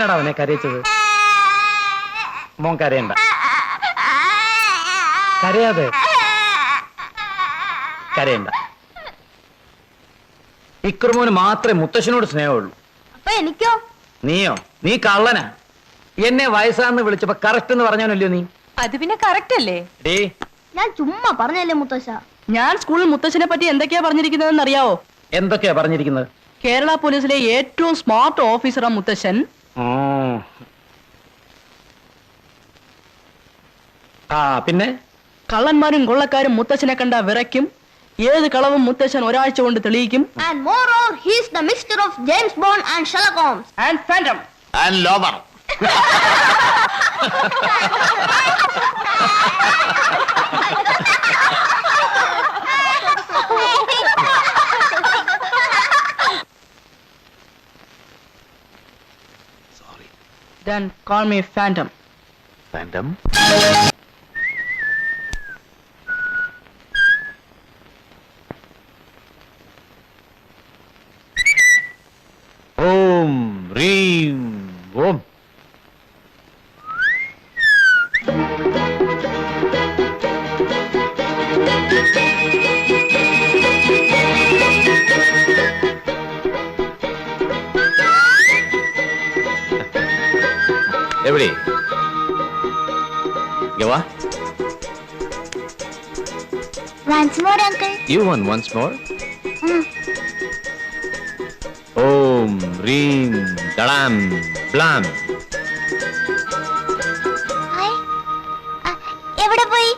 എന്തിനാടാ അവനെ കരയിച്ചത്? മോൻ കരയണ്ട, കരയാതെ, കരയണ്ട. ഇക്രുമോന് മാത്രമേ മുത്തശ്ശനോട് സ്നേഹമുള്ളൂ. അപ്പൊ എനിക്കോ? നീയോ? നീ കള്ളനാ. എന്നെ വയസ്സാന്ന് വിളിച്ചപ്പോ കറക്റ്റ് എന്ന് പറഞ്ഞാനല്ലോ നീ. അത് പിന്നെ കറക്റ്റ് അല്ലേ? ഞാൻ ചുമ്മാ പറഞ്ഞല്ലേ മുത്തശ്ശ. ഞാൻ സ്കൂളിൽ മുത്തശ്ശനെ പറ്റി എന്തൊക്കെയാ പറഞ്ഞിരിക്കുന്നതെന്ന് അറിയാവോ? എന്തൊക്കെയാ പറഞ്ഞിരിക്കുന്നത്? കേരള പോലീസിലെ ഏറ്റവും സ്മാർട്ട് ഓഫീസറാ മുത്തശ്ശൻ. പിന്നെ കള്ളന്മാരും കൊള്ളക്കാരും മുത്തശ്ശനെ കണ്ട വിറയ്ക്കും. ഏത് കളവും മുത്തശ്ശൻ ഒരാഴ്ച കൊണ്ട് തെളിയിക്കും. And moreover, he is the Mr. of James Bond and Sherlock Holmes and Phantom and Lover. Sorry. Then call me Phantom. Phantom? Om Reem Om. Everybody, Gawa? once more, uncle. You want once more? Om Reem Dalam Blam. Hi. എവിടെ പോയി?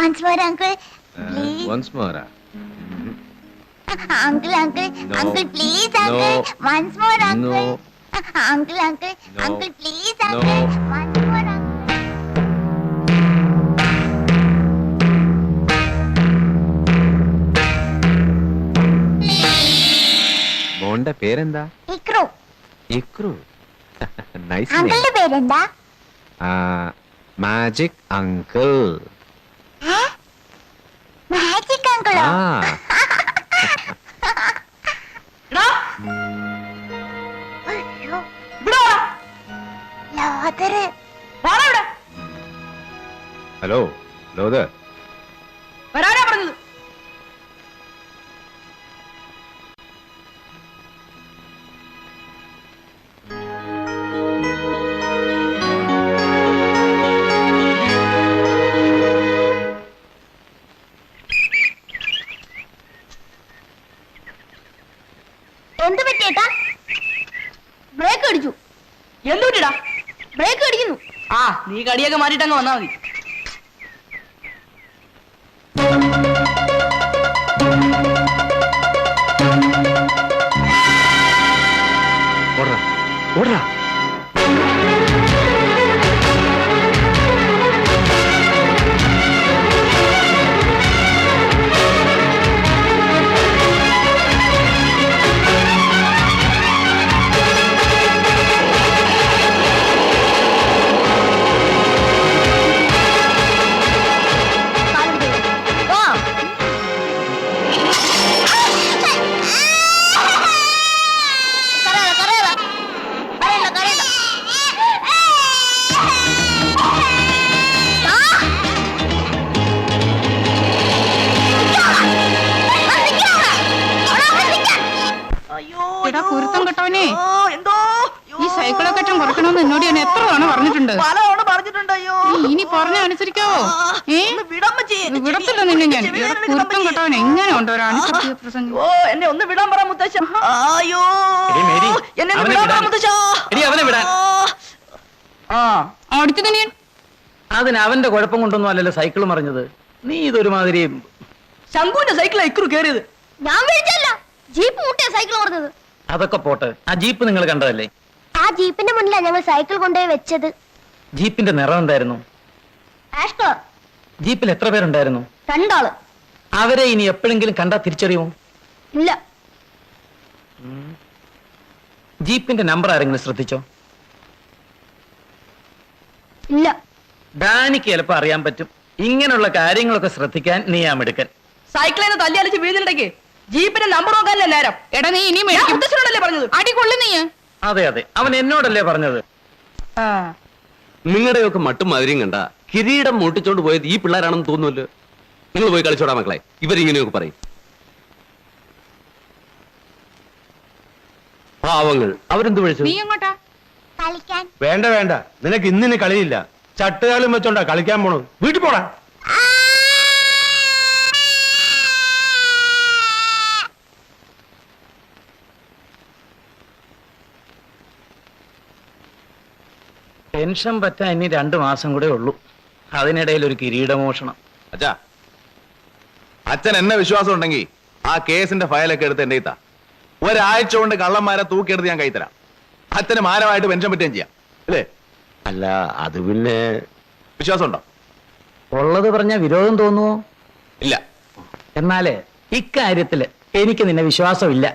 once more, uncle. Please. Once more. Uncle, uncle, No. uncle, please, uncle. No. Once more, uncle. No. Uncle, uncle, No. uncle, please, No. uncle. Once more, uncle. മോന്റെ പേരെന്താ? Ikru. Ikru. Nice name. അങ്കിളുടെ പേരെന്താ? Magic uncle. Magic അങ്കിളോ? അയ്യോ. Lothar. Hello Lothar. വരാനാ പറഞ്ഞത്. എന്ത് പറ്റിയേട്ടാ? Break അടിച്ചു. എന്ത് പറ്റിടാ? ബ്രേക്ക് അടിക്കുന്നു. നീ കടിയൊക്കെ മാറ്റിട്ടങ്ങ് വന്നാ മതി. ഓടറാ ഓടറാ. കുരുത്തം കെട്ടവനെ, ഈ സൈക്കിളൊക്കെ കുറയ്ക്കണമെന്ന് എന്നോട് ഞാൻ എത്ര തവണ പറഞ്ഞിട്ടുണ്ട്. ഇനി പറഞ്ഞ അനുസരിക്കാവോ? വിടത്തില്ല നിന്നെ ഞാൻ. കുരുത്തം കെട്ടവൻ എങ്ങനെ ഉണ്ടോ ഒരു അനുസരിച്ച് പ്രസംഗം? എന്നെ ഒന്ന് വിടാൻ പറ മുത്തശ്ശ. അയ്യോ എന്നെ അവനെ വിടാൻ വിടാൻ. മുത്തശ്ശ. എടി, അവനെ വിടാൻ. അടിച്ചു തന്നെ ഞാൻ. അതിന് അവന്റെ കുഴപ്പം കൊണ്ടൊന്നും അല്ലല്ലോ സൈക്കിൾ മറിഞ്ഞത്. നീ ഇതൊരുമാതിരി. ശങ്കുവിന്റെ സൈക്കിളാ ഇക്രു കേറിയത്. ഞാൻ വിളിച്ചല്ല, ജീപ്പ് മുട്ടിയ സൈക്കിൾ പറഞ്ഞത്. അതൊക്കെ പോട്ടെ, ആ ജീപ്പ് നിങ്ങൾ കണ്ടതല്ലേ? ആ ജീപ്പിന്റെ മുന്നിലാണ് ഞങ്ങൾ സൈക്കിൾ കൊണ്ടുപോയി വെച്ചത്. ജീപ്പിന്റെ നിറം എന്തായിരുന്നു? Ash colour. ജീപ്പിൽ എത്ര പേരുണ്ടായിരുന്നു? 2 ആള്. അവരെ ഇനി എപ്പോഴെങ്കിലും കണ്ടാ തിരിച്ചറിയുമോ? ഇല്ല. ജീപ്പിന്റെ നമ്പർ ആരെങ്കിലും ശ്രദ്ധിച്ചോ? ഇല്ല. ഡാനിക്ക് ചിലപ്പോ അറിയാൻ പറ്റും. ഇങ്ങനെയുള്ള കാര്യങ്ങളൊക്കെ ശ്രദ്ധിക്കാൻ നീ ആ മിടുക്കൻ. സൈക്കിളിൽ തല്ലി അലിച്ച് വീഴുന്നുണ്ടെങ്കിൽ ജീപ്പിന്റെ നമ്പർ നോക്കാനല്ലേ നേരം. എടാ നീ ഇനിയും ഞാൻ മുത്തശ്ശനോടല്ലേ പറഞ്ഞത്. അടി കൊള്ളു നീ. അതെ അതെ, അവൻ എന്നോടല്ലേ പറഞ്ഞത്. ആ, നിങ്ങളുടെയൊക്കെ മട്ടും മാതിരിയും കണ്ട കിരീടം മൂട്ടിച്ചോണ്ട് പോയത് ഈ പിള്ളേരാണെന്ന് തോന്നുമല്ലോ. നിങ്ങൾ പോയി കളിച്ചോടാ മക്കളെ. ഇവരിങ്ങനെയൊക്കെ പറയും. പാവങ്ങൾ അവരെന്ത് വിളിച്ചു? നീ എങ്ങോട്ടാ? കളിക്കാൻ. വേണ്ട വേണ്ട, നിനക്ക് ഇന്നിന് കളിയില്ല. ചട്ടുകാലം വെച്ചോണ്ടാ കളിക്കാൻ പോണത്. വീട്ടിൽ പോടാ. ടെൻഷൻ പറ്റാൻ ഇനി 2 മാസം കൂടെ ഉള്ളൂ. അതിനിടയിൽ ഒരു കിരീടമോഷണം. അച്ഛാ, അച്ഛൻ എന്നെ വിശ്വാസം ഉണ്ടെങ്കിൽ ആ കേസിന്റെ ഫയലൊക്കെ എടുത്ത് എന്റെ ഇത്താ. ഒരാഴ്ച കൊണ്ട് കള്ളന്മാരെ തൂക്കിയെടുത്ത് ഞാൻ കൈത്തരാം. അച്ഛന് മാനമായിട്ട് പെൻഷൻ പറ്റുകയും ചെയ്യാം, അല്ലേ? അല്ല, അത് പിന്നെ വിശ്വാസം ഉണ്ടോ? ഉള്ളത് പറഞ്ഞ വിരോധം തോന്നുവോ? ഇല്ല. എന്നാലേ ഇക്കാര്യത്തില് എനിക്ക് നിന്നെ വിശ്വാസമില്ല.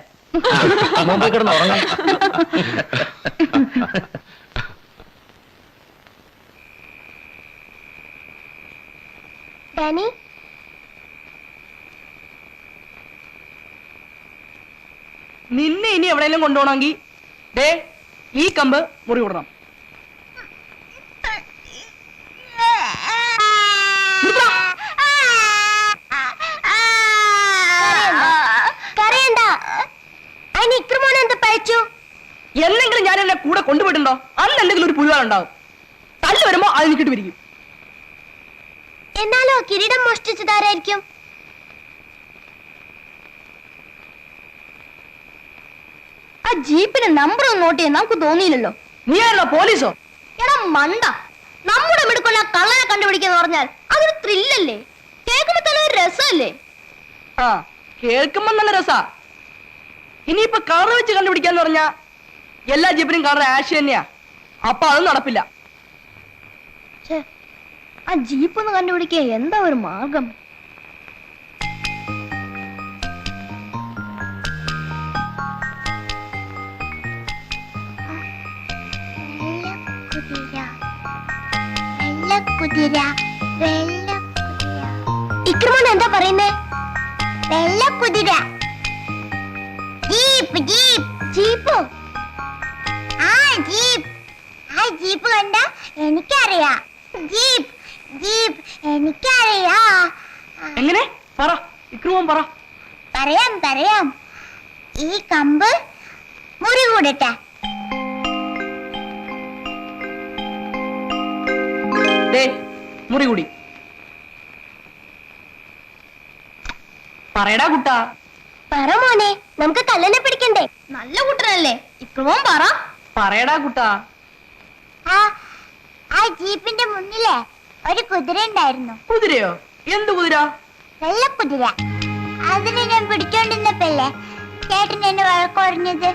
മുമ്പ് കിടന്ന് ഉറങ്ങാം. ഡാനി, നിന്നെ ഇനി എവിടെയെങ്കിലും കൊണ്ടുപോകണമെങ്കിൽ ദേ ഈ കമ്പ് മുറി വിടണം. കരയണ്ട. അതിന് ഇക്രമോനെ എന്ത് പഴിച്ചു? എന്നെങ്കിലും ഞാൻ എന്നെ കൂടെ കൊണ്ടുപോയിട്ടുണ്ടോ? അന്ന് എന്തെങ്കിലും ഒരു പുഴുവാനുണ്ടാവും. തല്ല് വരുമ്പോ അത് നിൽക്കിട്ട് പിരിക്കും. എന്നാലോ കിരീടം മോഷ്ടിച്ചതാരായിരിക്കും? ആ ജീപ്പിന്റെ നമ്പർ ഒന്ന് നോട്ട് ചെയ്യാൻ നമുക്ക് തോന്നിയില്ലല്ലോ. നീ ആയിരുന്നോ പോലീസോ? എടാ മണ്ട, നമ്മുടെ മിടുക്കുള്ള കള്ളനെ കണ്ടുപിടിക്കാന്ന് പറഞ്ഞാൽ അതൊരു ത്രില്ലല്ലേ? കേൾക്കുമ്പോ തന്നെ ഒരു രസമല്ലേ? ആ, കേൾക്കുമ്പോ നല്ല രസാ. ഇനിയിപ്പൊ കളർ വെച്ച് കണ്ടുപിടിക്കാന്ന് പറഞ്ഞാ എല്ലാ ജീപ്പിനും കളർ ആഷ് തന്നെയാ. അപ്പൊ അത് നടപ്പില്ല. ഛേ, ആ ജീപ്പ് ഒന്ന് കണ്ടുപിടിക്കുക എന്താ ഒരു മാർഗം? ഇക്രമോൻ എന്താ പറയുന്നേ? വെള്ളക്കുതിര. Jeep jeep. ജീപ്പോ? ആ ജീപ്പ്. ആ ജീപ്പ് കണ്ട എനിക്കറിയാം. ജീപ്പ് ജീപ്പ് എനിക്കറിയാ. എങ്ങനെ പറ ഇക്രമോൻ പറ. പറയാം പറയാം. ഈ കമ്പ് മുറി കൂടട്ടെ. ദേ മുറി കൂടി. പറയടാ കുട്ടാ. പറ മോനെ, നമുക്ക് കള്ളനെ പിടിക്കണ്ടേ? നല്ല കുട്ടനല്ലേ ഇക്രമോൻ, പറ. പറയടാ കുട്ടാ. ആ ജീപ്പിന്റെ മുന്നിലെ ഒരു കുതിര ഉണ്ടായിരുന്നു. കുതിരയോ? എന്ത് കുതിര? വെള്ളക്കുതിര. അതിനെ ഞാൻ പിടിച്ചോണ്ടിരുന്നപ്പല്ലേ ചേട്ടൻ എന്നെ വഴക്കുറഞ്ഞത്.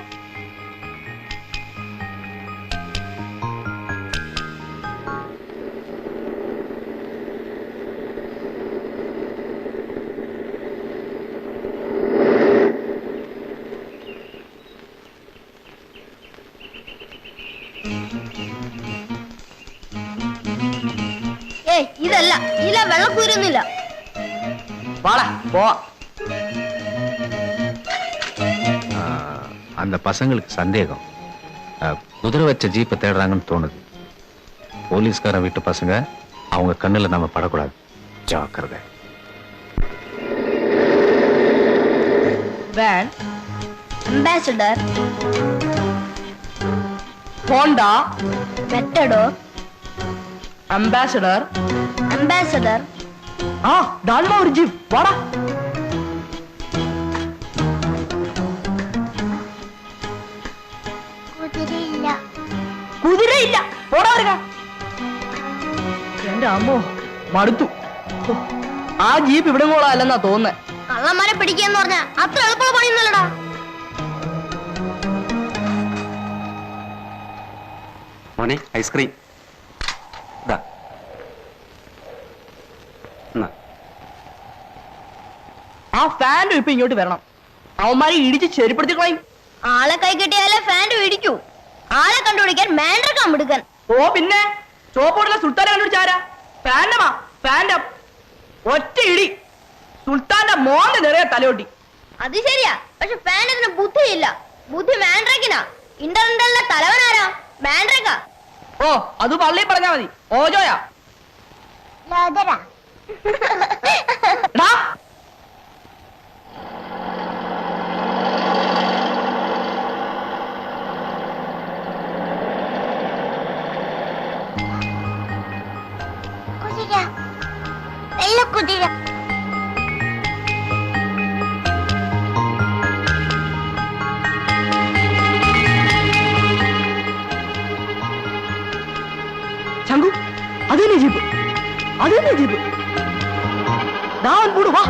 ഇതല്ല, ഇതില വെള്ളക്കുതിരൊന്നുമില്ല. വാടാ പോവാ. அந்த பசங்களுக்கு சந்தேகம். குதிரை வச்ச ஜீப்பை தேடுறாங்கன்னு தோணுது. போலீஸ்காரன் வீட்டு பசங்க, அவங்க கண்ணுல நம்ம படக்கூடாது. ஜாக்கிரதை. Van, Ambassador, Honda, Matador, Ambassador. Ambassador. ആ ഡാൽമ ഒരു ജീപ്പ്. വാടാ. കുതിരയില്ല. കുതിരയില്ല. പോടാ വരിക. എന്റെ അമ്മോ, മടുത്തു. ആ ജീപ്പ് ഇവിടെ അല്ലെന്നാ തോന്നുന്നേ. കള്ളന്മാരെ പിടിക്കാന്ന് പറഞ്ഞ അത്ര എളുപ്പമുള്ള പണിയൊന്നുമല്ലടാ. മോനെ ഐസ്ക്രീം. ആ ഫാനും ഇപ്പൊ ഇങ്ങോട്ട് വരണം. അവന്മാരെ ഇടിച്ച് ചെരുപ്പെടുത്തി കളയും. ആളെ കൈ കിട്ടിയാലേ ഫാൻറ് പിടിക്കൂ. ആളെ കണ്ടുപിടിക്കാൻ മാൻഡ്രക്കാൻ മിടുക്കൻ. ഓ പിന്നെ ചോപ്പോടുള്ള സുൽത്താനെ കണ്ടുപിടിച്ചാരാ? ഫാൻ്റെ ഒറ്റ ഇടി സുൽത്താന്റെ മോന്റെ നിറയെ തലയൊട്ടി. അത് ശരിയാ, പക്ഷെ ഫാനിന് ബുദ്ധിയില്ല. ബുദ്ധി മാൻഡ്രേക്കിനാ. ഇന്റർനെറ്റിലെ തലവനാരാ? മാൻഡ്രേക്കാ. ഓ അത് പള്ളി പറഞ്ഞാ മതി. ഓജോയാ. എടാ, കുതിര. ശങ്കു, അത് തന്നെ ജീപ്പ്, അത് തന്നെ ജീപ്പ്. വാ.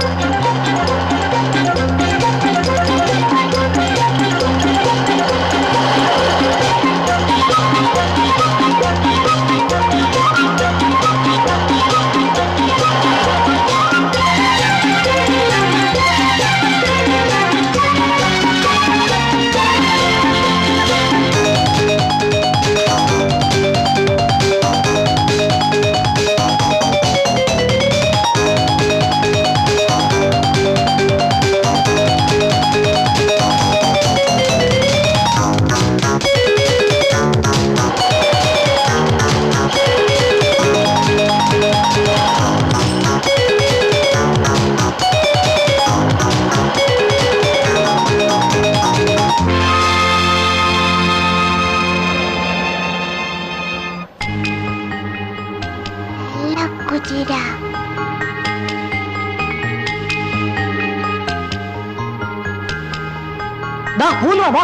കുതിര. വാ.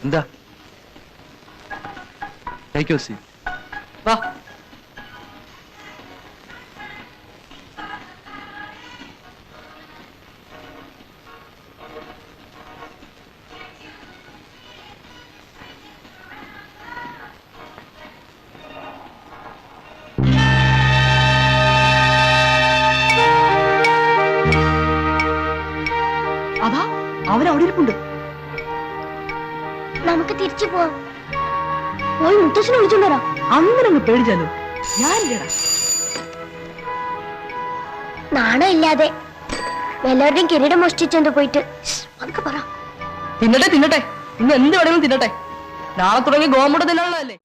എന്താ ടേക്ക് യുവർ സീറ്റ്. വാ. അതാ അവരവിടെ ഇരിപ്പുണ്ട്. നമുക്ക് തിരിച്ചു പോവാം. പോയി മുത്തശ്ശനെ വിളിച്ചോണ്ട് വരാം. അങ്ങനെ അങ്ങ് പേടിച്ചാലോ? ഞാനില്ലടാ. നാണം ഇല്ലാതെ എല്ലാവരുടെയും കിരീടം മോഷ്ടിച്ചോണ്ട് പോയിട്ട് അതൊക്കെ പറ. തിന്നട്ടെ ഇന്ന് എന്ത് വേണമെങ്കിലും തിന്നട്ടെ. നാളെ തുടങ്ങി ഗോമുട തിന്നാനുള്ളതല്ലേ.